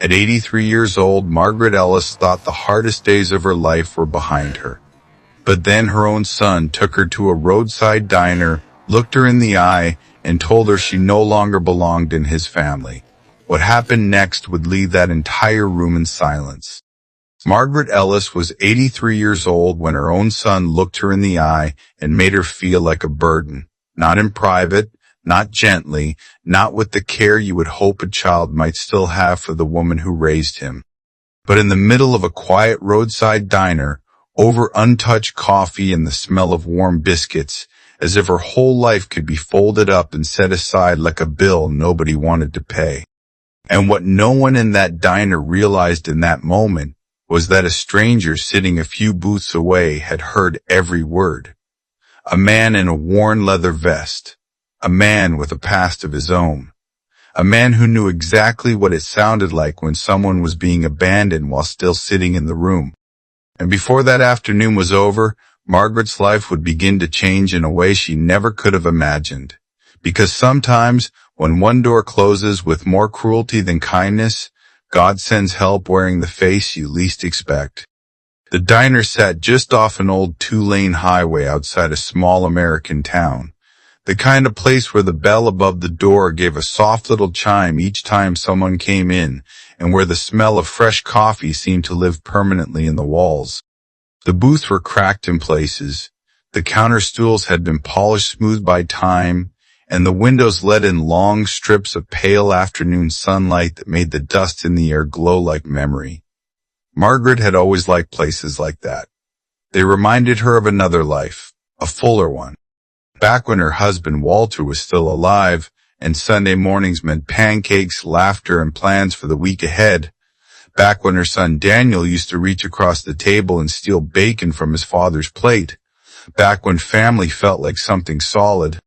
At 83 years old, Margaret Ellis thought the hardest days of her life were behind her. But then her own son took her to a roadside diner, looked her in the eye, and told her she no longer belonged in his family. What happened next would leave that entire room in silence. Margaret Ellis was 83 years old when her own son looked her in the eye and made her feel like a burden. Not in private, not gently, not with the care you would hope a child might still have for the woman who raised him. But in the middle of a quiet roadside diner, over untouched coffee and the smell of warm biscuits, as if her whole life could be folded up and set aside like a bill nobody wanted to pay. And what no one in that diner realized in that moment was that a stranger sitting a few booths away had heard every word. A man in a worn leather vest. A man with a past of his own. A man who knew exactly what it sounded like when someone was being abandoned while still sitting in the room. And before that afternoon was over, Margaret's life would begin to change in a way she never could have imagined. Because sometimes, when one door closes with more cruelty than kindness, God sends help wearing the face you least expect. The diner sat just off an old two-lane highway outside a small American town. The kind of place where the bell above the door gave a soft little chime each time someone came in, and where the smell of fresh coffee seemed to live permanently in the walls. The booths were cracked in places, the counter stools had been polished smooth by time, and the windows let in long strips of pale afternoon sunlight that made the dust in the air glow like memory. Margaret had always liked places like that. They reminded her of another life, a fuller one. Back when her husband Walter was still alive, and Sunday mornings meant pancakes, laughter, and plans for the week ahead. Back when her son Daniel used to reach across the table and steal bacon from his father's plate. Back when family felt like something solid.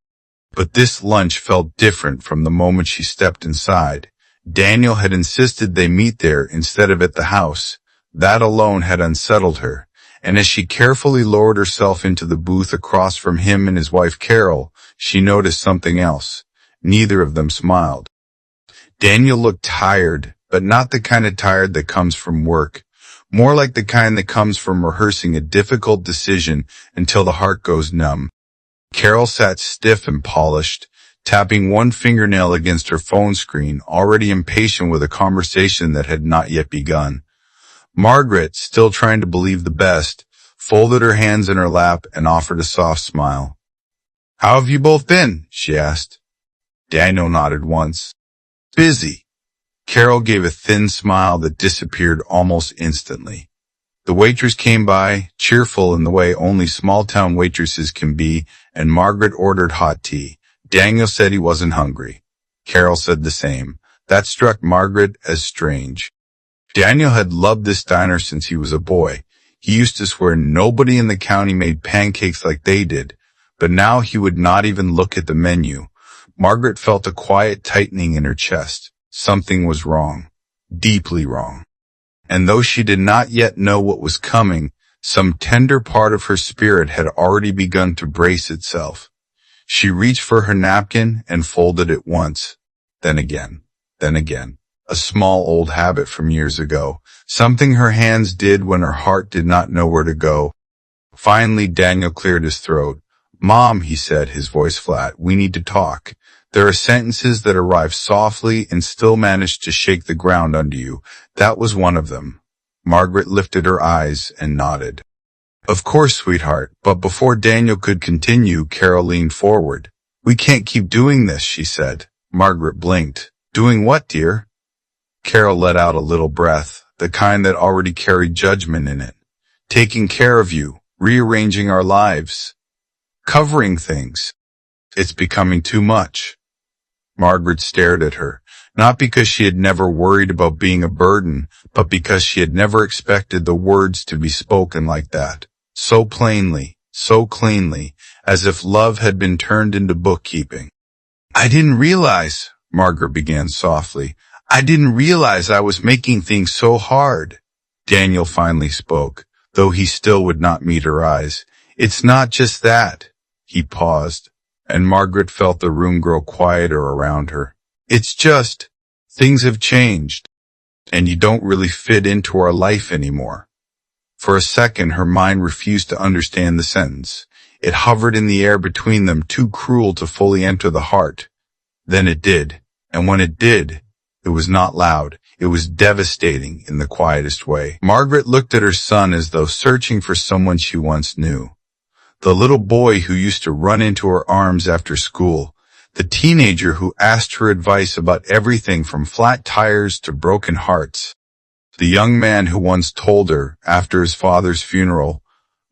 But this lunch felt different from the moment she stepped inside. Daniel had insisted they meet there instead of at the house. That alone had unsettled her, and as she carefully lowered herself into the booth across from him and his wife Carol, she noticed something else. Neither of them smiled. Daniel looked tired, but not the kind of tired that comes from work. More like the kind that comes from rehearsing a difficult decision until the heart goes numb. Carol sat stiff and polished, tapping one fingernail against her phone screen, already impatient with a conversation that had not yet begun. Margaret, still trying to believe the best, folded her hands in her lap and offered a soft smile. "How have you both been?" she asked. Daniel nodded once. "Busy." Carol gave a thin smile that disappeared almost instantly. The waitress came by, cheerful in the way only small-town waitresses can be, and Margaret ordered hot tea. Daniel said he wasn't hungry. Carol said the same. That struck Margaret as strange. Daniel had loved this diner since he was a boy. He used to swear nobody in the county made pancakes like they did, but now he would not even look at the menu. Margaret felt a quiet tightening in her chest. Something was wrong. Deeply wrong. And though she did not yet know what was coming, some tender part of her spirit had already begun to brace itself. She reached for her napkin and folded it once, then again. A small old habit from years ago, something her hands did when her heart did not know where to go. Finally, Daniel cleared his throat. "Mom," he said, his voice flat, "we need to talk. There are sentences that arrive softly and still manage to shake the ground under you. That was one of them." Margaret lifted her eyes and nodded. "Of course, sweetheart," but before Daniel could continue, Carol leaned forward. "We can't keep doing this," she said. Margaret blinked. "Doing what, dear?" Carol let out a little breath, the kind that already carried judgment in it. "Taking care of you, rearranging our lives, covering things. It's becoming too much." Margaret stared at her, not because she had never worried about being a burden, but because she had never expected the words to be spoken like that, so plainly, so cleanly, as if love had been turned into bookkeeping. "I didn't realize," Margaret began softly, "I didn't realize I was making things so hard." Daniel finally spoke, though he still would not meet her eyes. "It's not just that." He paused, and Margaret felt the room grow quieter around her. "It's just, things have changed." and you don't really fit into our life anymore. For a second, her mind refused to understand the sentence. It hovered in the air between them, too cruel to fully enter the heart. Then it did, and when it did, it was not loud. It was devastating in the quietest way. Margaret looked at her son as though searching for someone she once knew. The little boy who used to run into her arms after school. The teenager who asked her advice about everything from flat tires to broken hearts. The young man who once told her, after his father's funeral,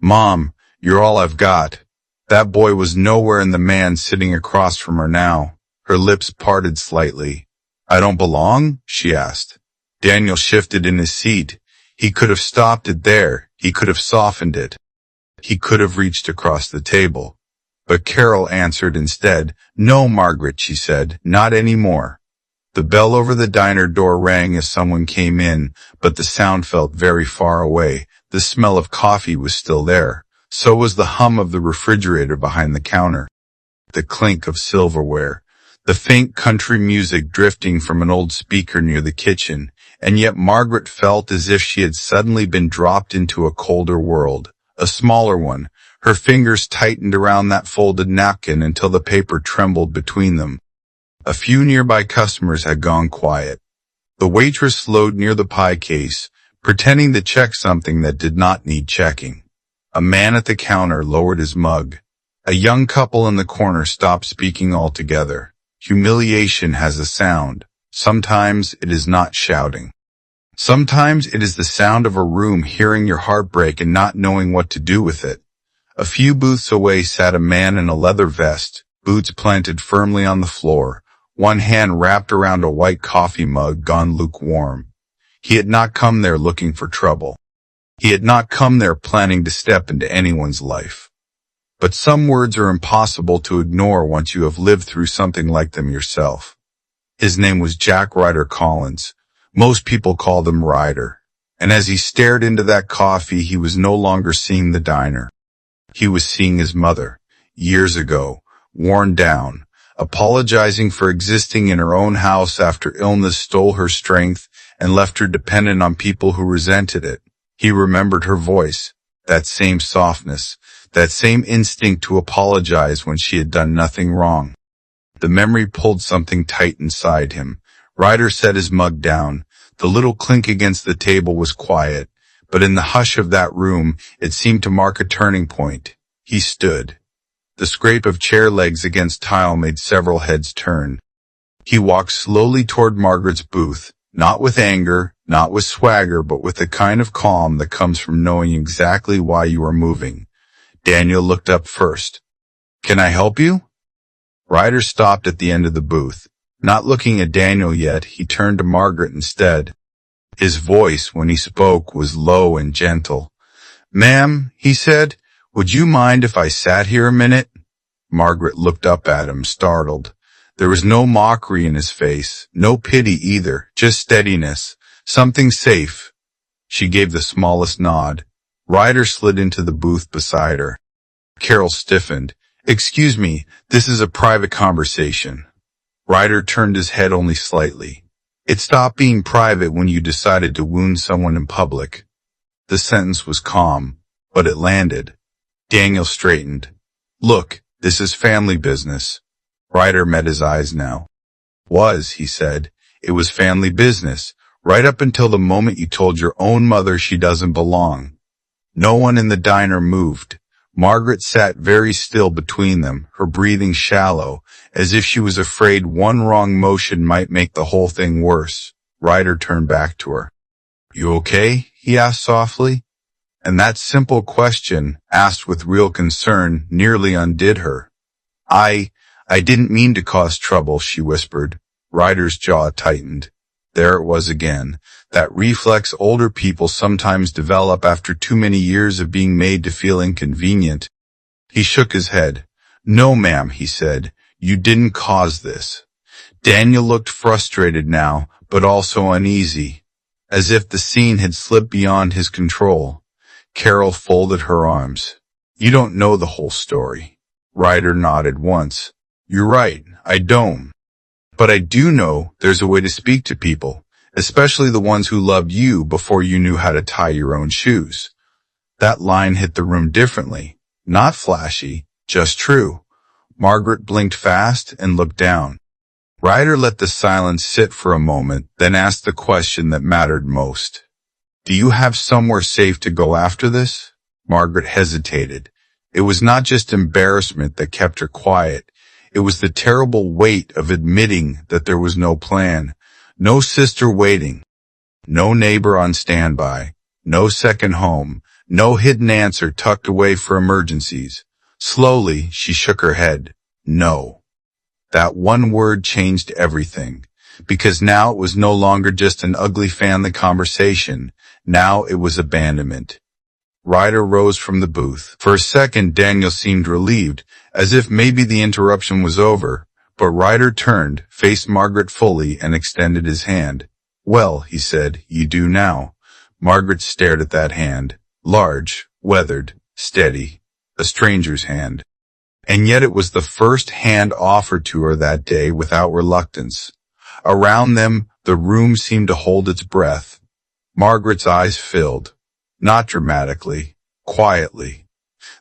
"Mom, you're all I've got." That boy was nowhere in the man sitting across from her now. Her lips parted slightly. "I don't belong?" she asked. Daniel shifted in his seat. He could have stopped it there. He could have softened it. He could have reached across the table. But Carol answered instead. "No, Margaret," she said, "not anymore." The bell over the diner door rang as someone came in, but the sound felt very far away. The smell of coffee was still there. So was the hum of the refrigerator behind the counter. The clink of silverware. The faint country music drifting from an old speaker near the kitchen. And yet Margaret felt as if she had suddenly been dropped into a colder world. A smaller one. Her fingers tightened around that folded napkin until the paper trembled between them. A few nearby customers had gone quiet. The waitress slowed near the pie case, pretending to check something that did not need checking. A man at the counter lowered his mug. A young couple in the corner stopped speaking altogether. Humiliation has a sound. Sometimes it is not shouting. Sometimes it is the sound of a room hearing your heart break and not knowing what to do with it. A few booths away sat a man in a leather vest, boots planted firmly on the floor, one hand wrapped around a white coffee mug gone lukewarm. He had not come there looking for trouble. He had not come there planning to step into anyone's life. But some words are impossible to ignore once you have lived through something like them yourself. His name was Jack Ryder Collins. Most people called him Ryder. And as he stared into that coffee, he was no longer seeing the diner. He was seeing his mother, years ago, worn down, apologizing for existing in her own house after illness stole her strength and left her dependent on people who resented it. He remembered her voice, that same softness, that same instinct to apologize when she had done nothing wrong. The memory pulled something tight inside him. Ryder set his mug down. The little clink against the table was quiet, but in the hush of that room, it seemed to mark a turning point. He stood. The scrape of chair legs against tile made several heads turn. He walked slowly toward Margaret's booth, not with anger, not with swagger, but with the kind of calm that comes from knowing exactly why you are moving. Daniel looked up first. "Can I help you?" Ryder stopped at the end of the booth. Not looking at Daniel yet, he turned to Margaret instead. His voice, when he spoke, was low and gentle. "Ma'am," he said, "would you mind if I sat here a minute?" Margaret looked up at him, startled. There was no mockery in his face, no pity either, just steadiness, something safe. She gave the smallest nod. Ryder slid into the booth beside her. Carol stiffened. "Excuse me, this is a private conversation." Ryder turned his head only slightly. "It stopped being private when you decided to wound someone in public." The sentence was calm, but it landed. Daniel straightened. "Look, this is family business." Ryder met his eyes now. "Was," he said. "It was family business, right up until the moment you told your own mother she doesn't belong." No one in the diner moved. Margaret sat very still between them, her breathing shallow, as if she was afraid one wrong motion might make the whole thing worse. Ryder turned back to her. "You okay?" he asked softly. And that simple question, asked with real concern, nearly undid her. I didn't mean to cause trouble," she whispered. Ryder's jaw tightened. There it was again, that reflex older people sometimes develop after too many years of being made to feel inconvenient. He shook his head. "No, ma'am," he said, "you didn't cause this." Daniel looked frustrated now, but also uneasy, as if the scene had slipped beyond his control. Carol folded her arms. "You don't know the whole story." Ryder nodded once. "You're right, I don't. But I do know there's a way to speak to people, especially the ones who loved you before you knew how to tie your own shoes. That line hit the room differently. Not flashy, just true. Margaret blinked fast and looked down. Ryder let the silence sit for a moment, then asked the question that mattered most. Do you have somewhere safe to go after this? Margaret hesitated. It was not just embarrassment that kept her quiet. It was the terrible weight of admitting that there was no plan, no sister waiting, no neighbor on standby, no second home, no hidden answer tucked away for emergencies. Slowly, she shook her head. No. That one word changed everything, because now it was no longer just an ugly family conversation. Now it was abandonment. Ryder rose from the booth. For a second, Daniel seemed relieved, as if maybe the interruption was over, but Ryder turned, faced Margaret fully, and extended his hand. Well, he said, you do now. Margaret stared at that hand. Large, weathered, steady. A stranger's hand. And yet it was the first hand offered to her that day without reluctance. Around them, the room seemed to hold its breath. Margaret's eyes filled. Not dramatically, quietly.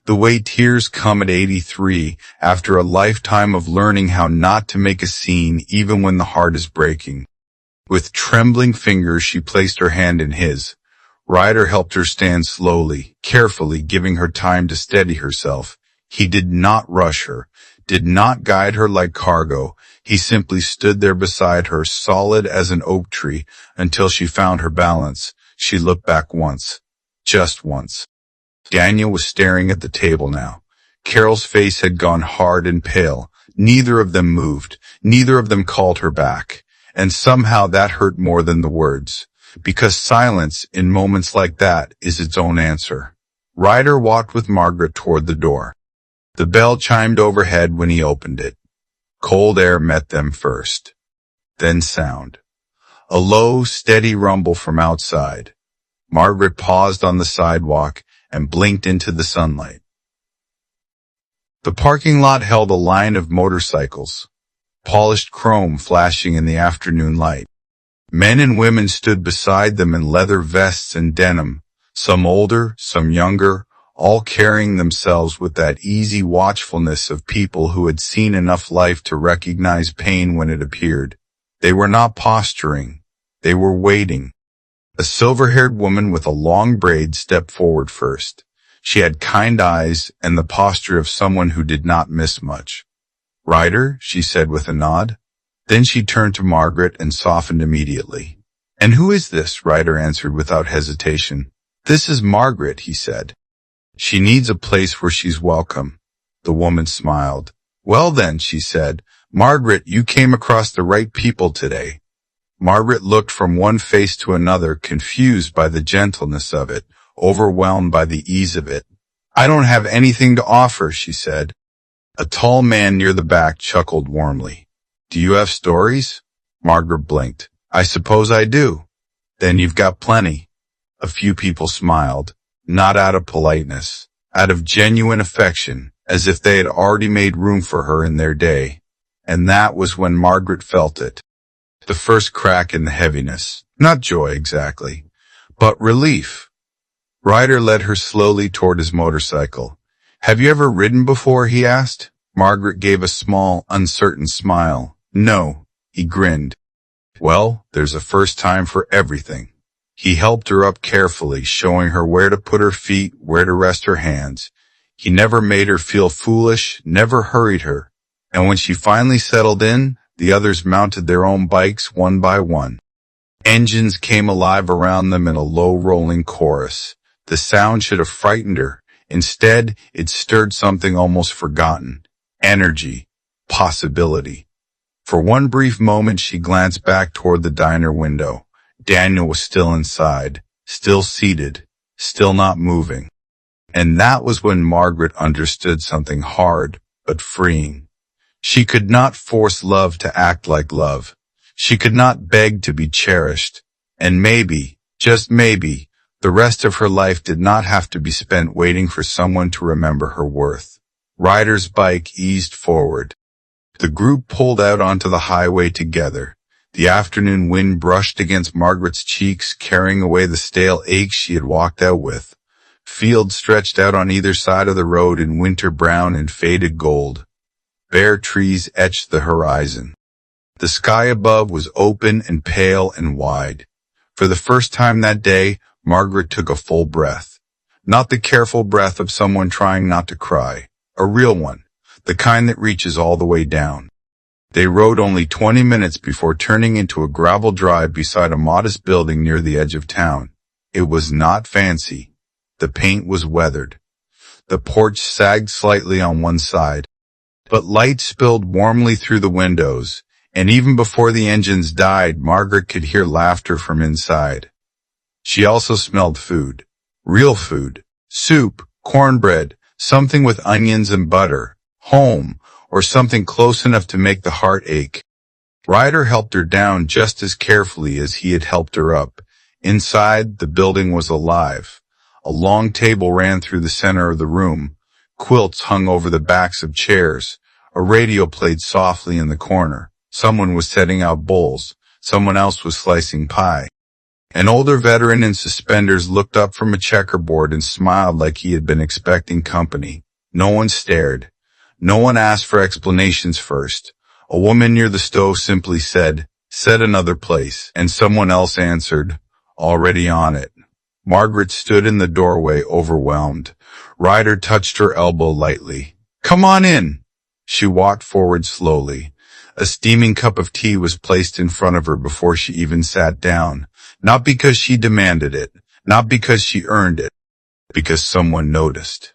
The way tears come at 83 after a lifetime of learning how not to make a scene even when the heart is breaking. With trembling fingers, she placed her hand in his. Ryder helped her stand slowly, carefully, giving her time to steady herself. He did not rush her, did not guide her like cargo. He simply stood there beside her, solid as an oak tree, until she found her balance. She looked back once. Just once. Daniel was staring at the table now. Carol's face had gone hard and pale. Neither of them moved. Neither of them called her back. And somehow that hurt more than the words. Because silence, in moments like that, is its own answer. Ryder walked with Margaret toward the door. The bell chimed overhead when he opened it. Cold air met them first. Then sound. A low, steady rumble from outside. Margaret paused on the sidewalk and blinked into the sunlight. The parking lot held a line of motorcycles, polished chrome flashing in the afternoon light. Men and women stood beside them in leather vests and denim, some older, some younger, all carrying themselves with that easy watchfulness of people who had seen enough life to recognize pain when it appeared. They were not posturing. They were waiting. A silver-haired woman with a long braid stepped forward first. She had kind eyes and the posture of someone who did not miss much. Ryder, she said with a nod. Then she turned to Margaret and softened immediately. And who is this? Ryder answered without hesitation. This is Margaret, he said. She needs a place where she's welcome. The woman smiled. Well then, she said, Margaret, you came across the right people today. Margaret looked from one face to another, confused by the gentleness of it, overwhelmed by the ease of it. I don't have anything to offer, she said. A tall man near the back chuckled warmly. Do you have stories? Margaret blinked. I suppose I do. Then you've got plenty. A few people smiled, not out of politeness, out of genuine affection, as if they had already made room for her in their day. And that was when Margaret felt it. The first crack in the heaviness, not joy exactly, but relief. Ryder led her slowly toward his motorcycle. Have you ever ridden before? He asked. Margaret gave a small, uncertain smile. No, he grinned. Well, there's a first time for everything. He helped her up carefully, showing her where to put her feet, where to rest her hands. He never made her feel foolish, never hurried her. And when she finally settled in, the others mounted their own bikes one by one. Engines came alive around them in a low rolling chorus. The sound should have frightened her. Instead, it stirred something almost forgotten. Energy. Possibility. For one brief moment, she glanced back toward the diner window. Daniel was still inside, still seated, still not moving. And that was when Margaret understood something hard, but freeing. She could not force love to act like love. She could not beg to be cherished. And maybe, just maybe, the rest of her life did not have to be spent waiting for someone to remember her worth. Ryder's bike eased forward. The group pulled out onto the highway together. The afternoon wind brushed against Margaret's cheeks, carrying away the stale aches she had walked out with. Fields stretched out on either side of the road in winter brown and faded gold. Bare trees etched the horizon. The sky above was open and pale and wide. For the first time that day, Margaret took a full breath. Not the careful breath of someone trying not to cry. A real one. The kind that reaches all the way down. They rode only 20 minutes before turning into a gravel drive beside a modest building near the edge of town. It was not fancy. The paint was weathered. The porch sagged slightly on one side. But light spilled warmly through the windows, and even before the engines died, Margaret could hear laughter from inside. She also smelled food. Real food. Soup, cornbread, something with onions and butter. Home, or something close enough to make the heart ache. Ryder helped her down just as carefully as he had helped her up. Inside, the building was alive. A long table ran through the center of the room. Quilts hung over the backs of chairs. A radio played softly in the corner. Someone was setting out bowls. Someone else was slicing pie. An older veteran in suspenders looked up from a checkerboard and smiled like he had been expecting company. No one stared. No one asked for explanations first. A woman near the stove simply said, "Set another place," and someone else answered, "Already on it." Margaret stood in the doorway, overwhelmed. Ryder touched her elbow lightly. "Come on in." She walked forward slowly. A steaming cup of tea was placed in front of her before she even sat down. Not because she demanded it, not because she earned it, because someone noticed,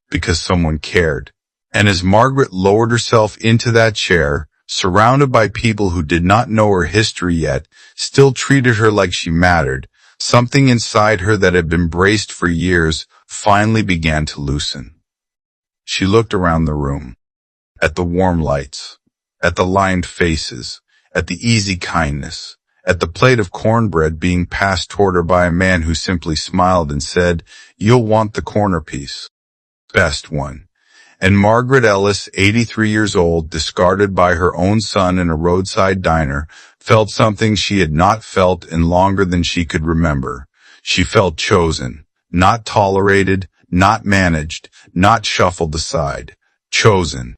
because someone cared. And as Margaret lowered herself into that chair, surrounded by people who did not know her history yet, still treated her like she mattered, something inside her that had been braced for years finally began to loosen. She looked around the room, at the warm lights, at the lined faces, at the easy kindness, at the plate of cornbread being passed toward her by a man who simply smiled and said, "You'll want the corner piece. Best one." And Margaret Ellis, 83 years old, discarded by her own son in a roadside diner, felt something she had not felt in longer than she could remember. She felt chosen, not tolerated, not managed, not shuffled aside. Chosen.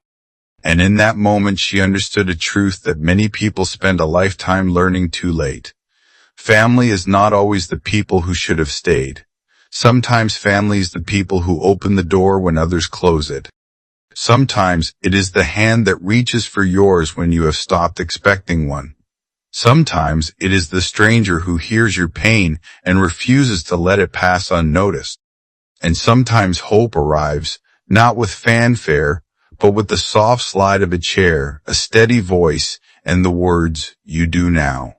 And in that moment she understood a truth that many people spend a lifetime learning too late. Family is not always the people who should have stayed. Sometimes family is the people who open the door when others close it. Sometimes it is the hand that reaches for yours when you have stopped expecting one. Sometimes it is the stranger who hears your pain and refuses to let it pass unnoticed. And sometimes hope arrives, not with fanfare, but with the soft slide of a chair, a steady voice, and the words, "You do now."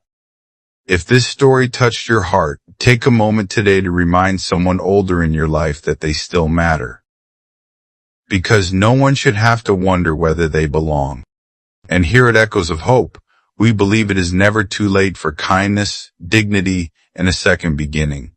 If this story touched your heart, take a moment today to remind someone older in your life that they still matter. Because no one should have to wonder whether they belong. And here at Echoes of Hope, we believe it is never too late for kindness, dignity, and a second beginning.